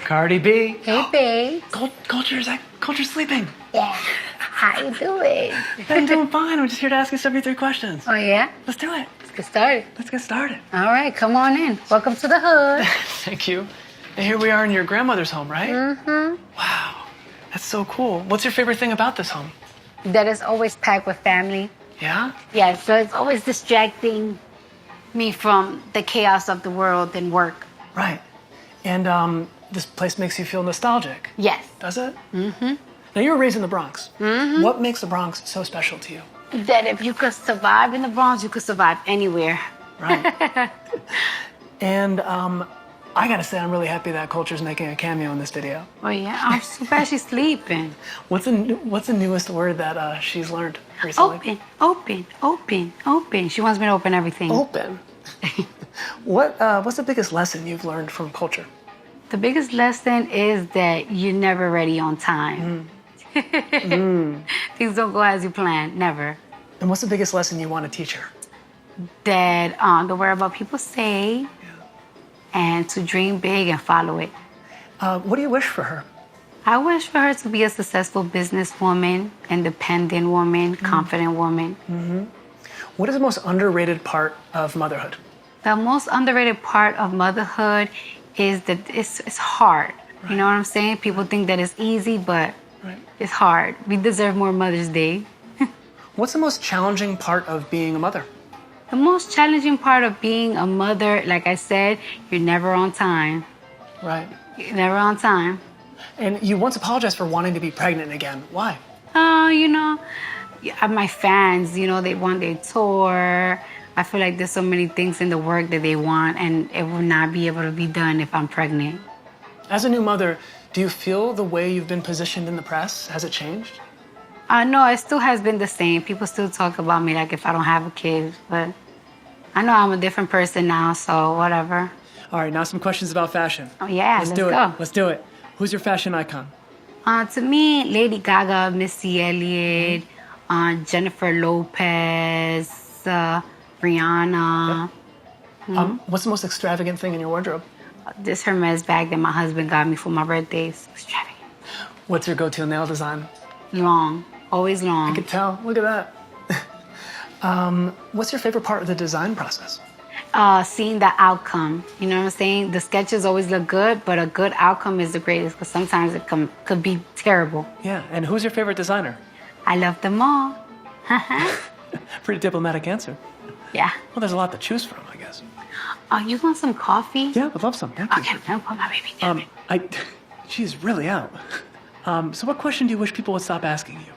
Cardi B. Hey, babe. Culture's sleeping. Yeah. How you doing? I'm doing fine. I'm just here to ask you 73 questions. Oh, yeah? Let's do it. Let's get started. Let's get started. All right, come on in. Welcome to the hood. Thank you. And here we are in your grandmother's home, right? Mm-hmm. Wow. That's so cool. What's your favorite thing about this home? That is always packed with family. Yeah? Yeah, so it's always distracting me from the chaos of the world and work. Right. And this place makes you feel nostalgic. Yes. Does it? Mm-hmm. Now, you were raised in the Bronx. Mm-hmm. What makes the Bronx so special to you? That if you could survive in the Bronx, you could survive anywhere. Right. And I gotta say, I'm really happy that Culture's making a cameo in this video. Oh, yeah? I'm so glad she's sleeping. What's the newest word that she's learned recently? Open. She wants me to open everything. Open. What's the biggest lesson you've learned from Culture? The biggest lesson is that you're never ready on time. Things don't go as you planned, never. And what's the biggest lesson you want to teach her? That don't worry about people say, and to dream big and follow it. What do you wish for her? I wish for her to be a successful businesswoman, independent woman, confident woman. Mm-hmm. What is the most underrated part of motherhood? The most underrated part of motherhood is that it's hard. Right. You know what I'm saying? People think that it's easy, but it's hard. We deserve more Mother's Day. What's the most challenging part of being a mother? The most challenging part of being a mother, like I said, you're never on time. Right. You're never on time. And you once apologized for wanting to be pregnant again. Why? My fans, they want their tour. I feel like there's so many things in the work that they want, and it will not be able to be done if I'm pregnant. As a new mother, do you feel the way you've been positioned in the press? Has it changed? No, it still has been the same. People still talk about me like if I don't have a kid, but I know I'm a different person now, so whatever. All right, now some questions about fashion. Oh, yeah, let's go. Let's do it. Who's your fashion icon? To me, Lady Gaga, Missy Elliott, Jennifer Lopez, Rihanna. Yep. What's the most extravagant thing in your wardrobe? This Hermes bag that my husband got me for my birthdays. Extravagant. What's your go-to nail design? Long. Always long. I could tell. Look at that. What's your favorite part of the design process? Seeing the outcome. You know what I'm saying? The sketches always look good, but a good outcome is the greatest because sometimes it could be terrible. Yeah, and who's your favorite designer? I love them all. Pretty diplomatic answer. Yeah. Well, there's a lot to choose from, I guess. You want some coffee? Yeah, I'd love some. Thank you. Okay, I'll put my baby down. She's really out. So what question do you wish people would stop asking you?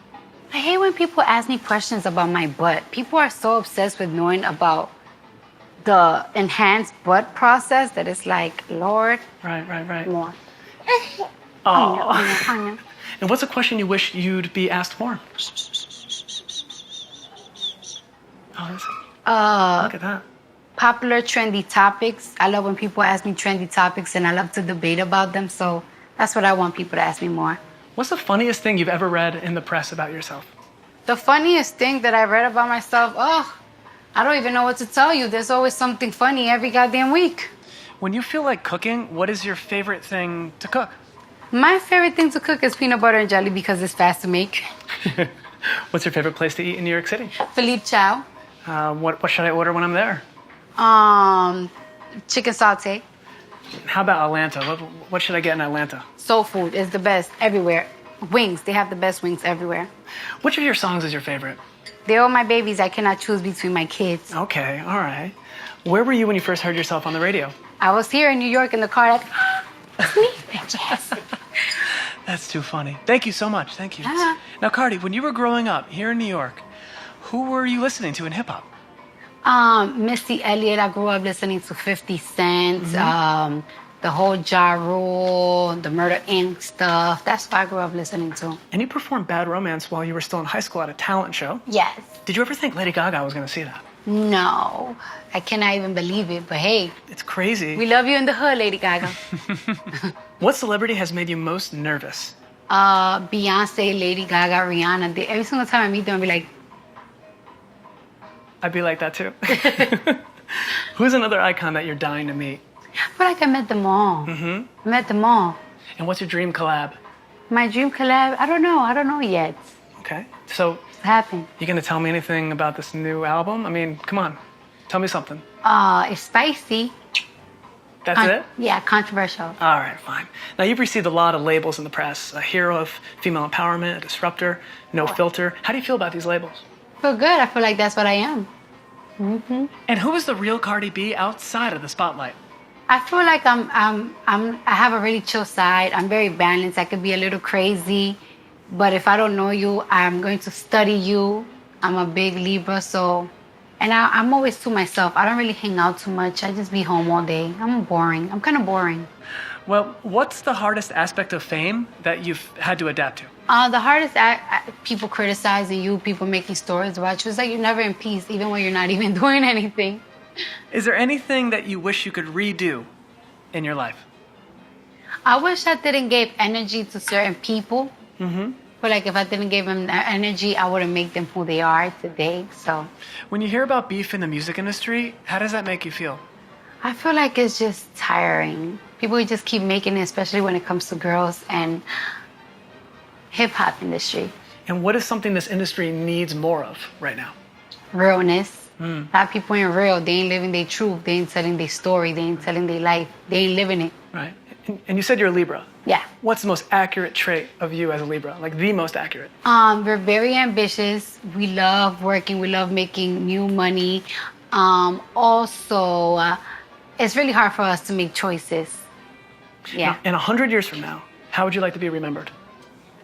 I hate when people ask me questions about my butt. People are so obsessed with knowing about the enhanced butt process that it's like, Lord. Right. More. Oh. And what's a question you wish you'd be asked more? Oh, look at that. Popular trendy topics. I love when people ask me trendy topics, and I love to debate about them. So that's what I want people to ask me more. What's the funniest thing you've ever read in the press about yourself? The funniest thing that I read about myself, I don't even know what to tell you. There's always something funny every goddamn week. When you feel like cooking, what is your favorite thing to cook? My favorite thing to cook is peanut butter and jelly because it's fast to make. What's your favorite place to eat in New York City? Philippe Chow. What should I order when I'm there? Chicken sauté. How about Atlanta? What should I get in Atlanta? Soul food is the best everywhere. Wings, they have the best wings everywhere. Which of your songs is your favorite? They're all my babies. I cannot choose between my kids. Okay, all right. Where were you when you first heard yourself on the radio? I was here in New York in the car like, me, bitches. That's too funny. Thank you so much. Thank you. Now, Cardi, when you were growing up here in New York, who were you listening to in hip-hop? Missy Elliott. I grew up listening to 50 Cent, the whole Ja Rule, the Murder Inc. stuff. That's what I grew up listening to. And you performed Bad Romance while you were still in high school at a talent show. Yes. Did you ever think Lady Gaga was going to see that? No. I cannot even believe it, but hey. It's crazy. We love you in the hood, Lady Gaga. What celebrity has made you most nervous? Beyonce, Lady Gaga, Rihanna. Every single time I meet them, I'll be like... I'd be like that too. Who's another icon that you're dying to meet? I feel like I met them all. I met them all. And what's your dream collab? My dream collab? I don't know. I don't know yet. Okay. So, What's happened? you gonna tell me anything about this new album? I mean, come on. Tell me something. It's spicy. That's it? Yeah, controversial. All right, fine. Now, you've received a lot of labels in the press. A hero of female empowerment, a disruptor, no filter. How do you feel about these labels? I feel good. I feel like that's what I am. And who is the real Cardi B outside of the spotlight? I feel like I have a really chill side. I'm very balanced. I could be a little crazy, but if I don't know you, I'm going to study you. I'm a big Libra, so, and I'm always to myself. I don't really hang out too much. I just be home all day. I'm boring. I'm kind of boring. Well, what's the hardest aspect of fame that you've had to adapt to? The hardest people criticizing you, people making stories about you. It's like you're never in peace, even when you're not even doing anything. Is there anything that you wish you could redo in your life? I wish I didn't give energy to certain people. But like if I didn't give them that energy, I wouldn't make them who they are today. So When you hear about beef in the music industry, how does that make you feel? I feel like it's just tiring. People just keep making it, especially when it comes to girls and hip hop industry. And what is something this industry needs more of right now? Realness. A lot of people ain't real. They ain't living their truth. They ain't telling their story. They ain't telling their life. They ain't living it. Right. And you said you're a Libra. Yeah. What's the most accurate trait of you as a Libra? Like the most accurate? We're very ambitious. We love working. We love making new money. Also, it's really hard for us to make choices. Yeah. In 100 years from now, how would you like to be remembered?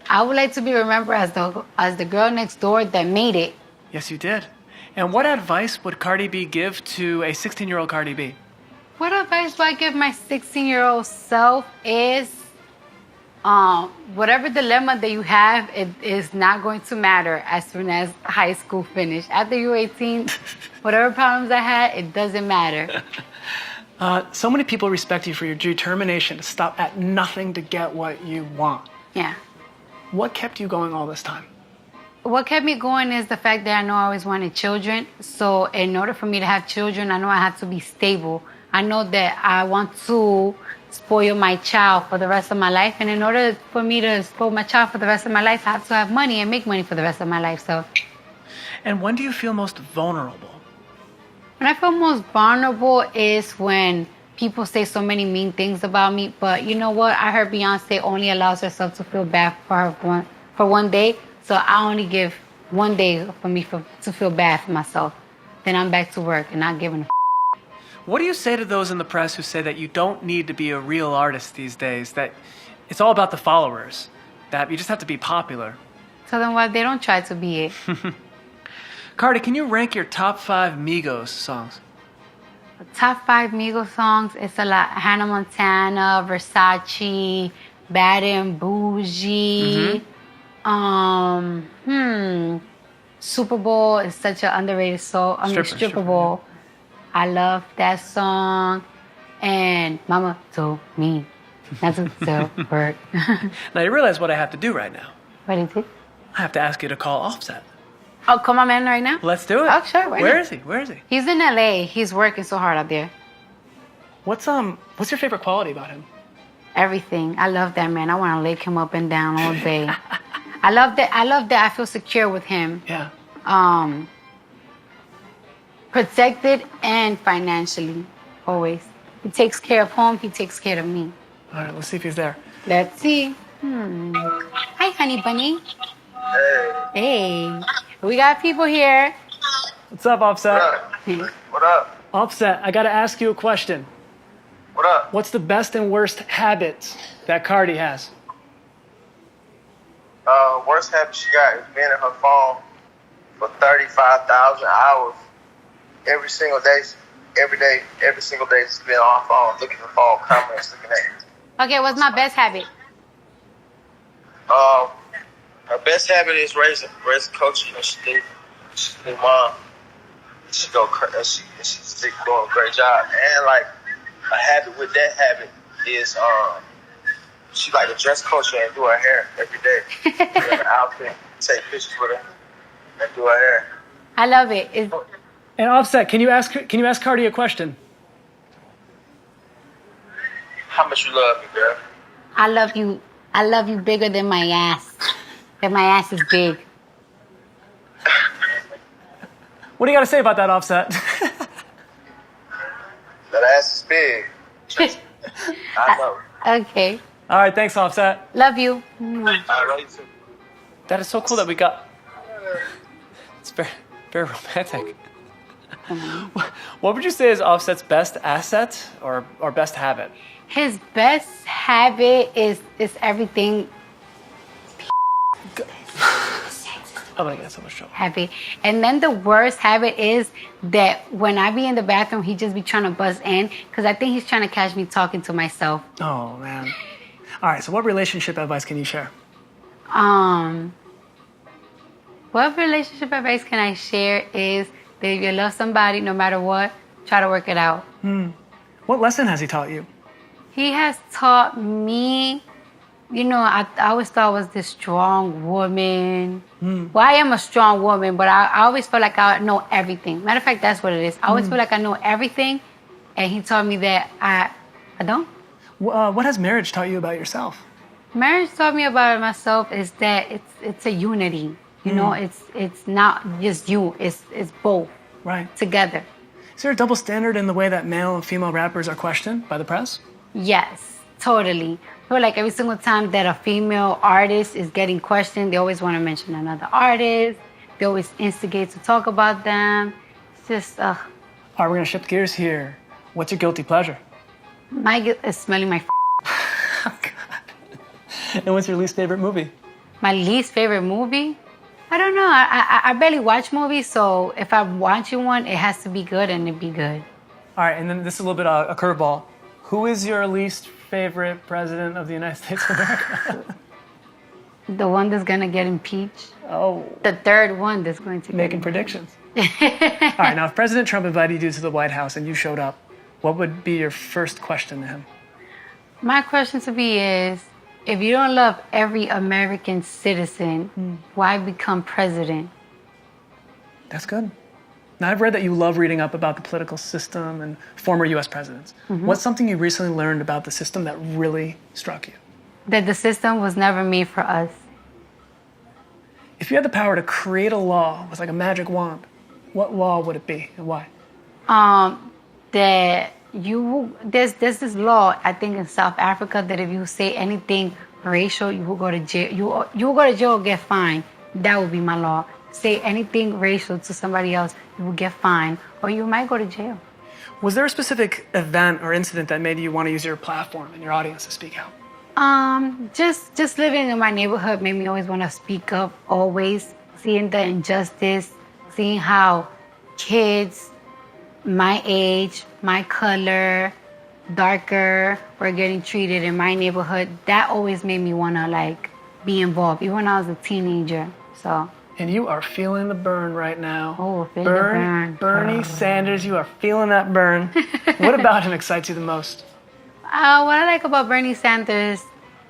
I would like to be remembered as the girl next door that made it. Yes, you did. And what advice would Cardi B give to a 16-year-old Cardi B? What advice do I give my 16-year-old self is, whatever dilemma that you have, it is not going to matter as soon as high school finish. After you're 18, whatever problems I had, it doesn't matter. So many people respect you for your determination to stop at nothing to get what you want. Yeah. What kept you going all this time? What kept me going is the fact that I know I always wanted children. So in order for me to have children, I know I have to be stable. I know that I want to spoil my child for the rest of my life. And in order for me to spoil my child for the rest of my life, I have to have money and make money for the rest of my life. So. And when do you feel most vulnerable? When I feel most vulnerable is when people say so many mean things about me. But you know what? I heard Beyonce only allows herself to feel bad for one day. So I only give 1 day for me to feel bad for myself. Then I'm back to work and not giving a What do you say to those in the press who say that you don't need to be a real artist these days, that it's all about the followers, that you just have to be popular? Tell them why they don't try to be it. Cardi, can you rank your top 5 Migos songs? The top 5 Migos songs, it's a lot. Hannah Montana, Versace, Bad and Bougie. Super Bowl is such an underrated song. Stripper Bowl. I love that song. And Mama told me not to sell work. Now you realize what I have to do right now. What is it? I have to ask you to call Offset. Oh, call my man right now? Let's do it. Oh, sure. Where is he? Where is he? He's in LA. He's working so hard out there. What's your favorite quality about him? Everything. I love that man. I want to lick him up and down all day. I love that I feel secure with him. Yeah. Protected and financially, always. He takes care of home. He takes care of me. All right, let's see if he's there. Let's see. Hi, honey bunny. Hey. We got people here. What's up, Offset? What up? Offset, I got to ask you a question. What up? What's the best and worst habits that Cardi has? Worst habit she got is being in her phone for 35,000 hours every single day, every single day, just being on her phone, looking at the phone, comments, looking at it. Okay, what's my best habit? Her best habit is raising coach. You know, she's a new mom. She's doing a great job. And like a habit with that habit is she like to dress culture and do her hair every day. Put her outfit, take pictures with her, and do her hair. I love it. And Offset, can you ask Cardi a question? How much you love me, girl? I love you. I love you bigger than my ass. That my ass is big. What do you got to say about that, Offset? That ass is big. I know. Okay. All right, thanks, Offset. Love you. I love you too. That is so cool that we got. It's very, very romantic. What would you say is Offset's best asset or best habit? His best habit is everything I'm gonna get in so much trouble. habit. And then the worst habit is that when I be in the bathroom, he just be trying to buzz in because I think he's trying to catch me talking to myself. Oh man. All right. So, what relationship advice can you share? What relationship advice can I share is that if you love somebody, no matter what, try to work it out. What lesson has he taught you? He has taught me, I always thought I was this strong woman. Well, I am a strong woman, but I always felt like I know everything. Matter of fact, that's what it is. I always feel like I know everything, and he taught me that I don't. What has marriage taught you about yourself? Marriage taught me about myself is that it's a unity. It's not just you. It's both Right. together. Is there a double standard in the way that male and female rappers are questioned by the press? Yes, totally. I feel like every single time that a female artist is getting questioned, they always want to mention another artist. They always instigate to talk about them. It's just, All right, we're gonna shift gears here. What's your guilty pleasure? my guilt is smelling my Oh, God. And what's your least favorite movie? My least favorite movie? I don't know. I barely watch movies, so if I'm watching one, it has to be good and it be good. All right, and then this is a little bit a curveball. Who is your least favorite president of the United States of America? The one that's gonna get impeached. Oh, The third one that's going to making predictions. All right, now if President Trump invited you to the White House and you showed up, what would be your first question to him? My question to be is, if you don't love every American citizen, why become president? That's good. Now, I've read that you love reading up about the political system and former U.S. presidents. What's something you recently learned about the system that really struck you? That the system was never made for us. If you had the power to create a law with like a magic wand, what law would it be and why? That there's this law, I think in South Africa, that if you say anything racial, you will go to jail. You will go to jail or get fined. That would be my law. Say anything racial to somebody else, you will get fined or you might go to jail. Was there a specific event or incident that made you want to use your platform and your audience to speak out? Just living in my neighborhood made me always want to speak up, always seeing the injustice, seeing how kids my age, my color, darker were getting treated in my neighborhood. That always made me want to be involved, even when I was a teenager. So. And you are feeling the burn right now. Oh, feeling the burn. Bernie Sanders, you are feeling that burn. What about him excites you the most? What I like about Bernie Sanders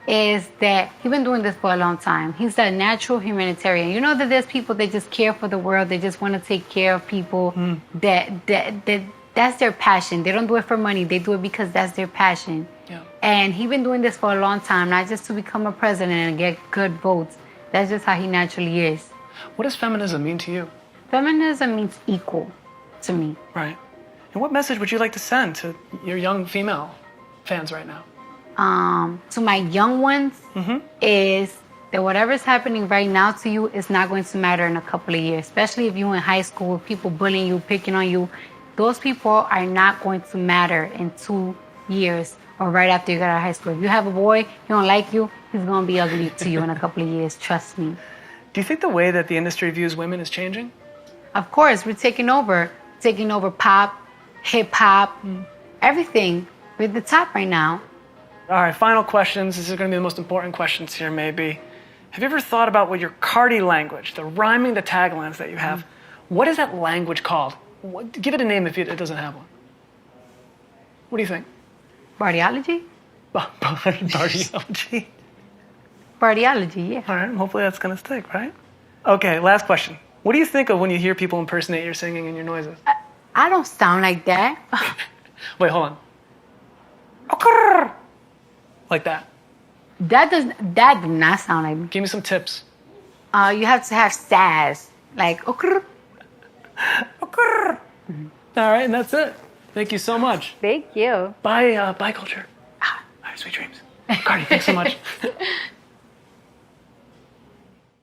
is that he's been doing this for a long time. He's a natural humanitarian. You know that there's people that just care for the world. They just want to take care of people. That's their passion. They don't do it for money. They do it because that's their passion. Yeah. And he's been doing this for a long time, not just to become a president and get good votes. That's just how he naturally is. What does feminism mean to you? Feminism means equal to me. Right. And what message would you like to send to your young female fans right now? To my young ones is that whatever's happening right now to you is not going to matter in a couple of years, especially if you're in high school, people bullying you, picking on you. Those people are not going to matter in 2 years or right after you get out of high school. If you have a boy, he don't like you, he's going to be ugly to you in a couple of years. Trust me. Do you think the way that the industry views women is changing? Of course, we're taking over pop, hip hop, everything. We're at the top right now. All right, final questions. This is going to be the most important questions here, maybe. Have you ever thought about what your Cardi language, the rhyming, the taglines that you have, what is that language called? Give it a name if it doesn't have one. What do you think? Bardiology? Bardiology. Bardiology, yeah. All right, hopefully that's going to stick, right? Okay, last question. What do you think of when you hear people impersonate your singing and your noises? I don't sound like that. Wait, hold on. Like that. That do not sound like. Give me some tips. You have to have sass, like okr. All right, and that's it. Thank you so much. Thank you. Bye, bye, culture. All right, sweet dreams. Cardi, thanks so much.